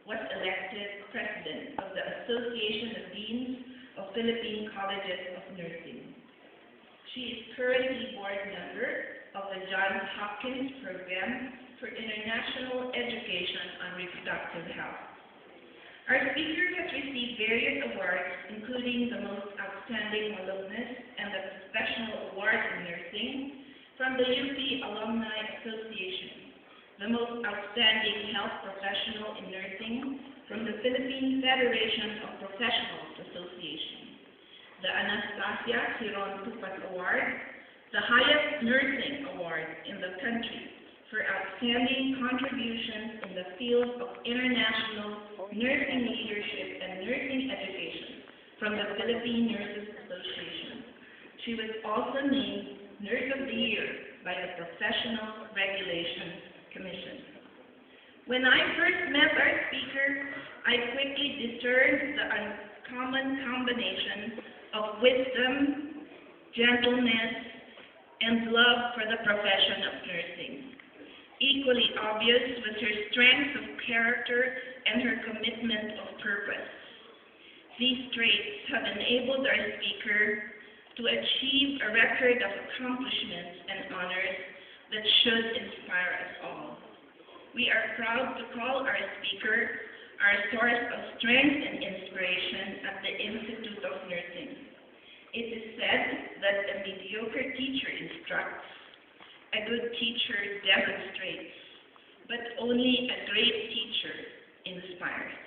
was elected president of the Association of Deans of Philippine Colleges of Nursing. She is currently board member of the Johns Hopkins Program for International Education on Reproductive Health. Our speaker has received various awards, including the Most Outstanding Alumnus and the Professional Award in Nursing from the UP Alumni Association, the Most Outstanding Health Professional in Nursing from the Philippine Federation of Professionals Association, the Anastasia Chiron Tupat Award, the highest nursing award in the country for outstanding contributions in the field of international nursing leadership and nursing education from the Philippine Nurses Association. She was also named Nurse of the Year by the Professional Regulation Commission. When I first met our speaker, I quickly discerned the uncommon combination of wisdom, gentleness, and love for the profession of nursing. Equally obvious was her strength of character and her commitment of purpose. These traits have enabled our speaker to achieve a record of accomplishments and honors that should inspire us all. We are proud to call our speaker our source of strength and inspiration at the Institute of Nursing. It is said that a mediocre teacher instructs, a good teacher demonstrates, but only a great teacher inspires.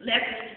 Let us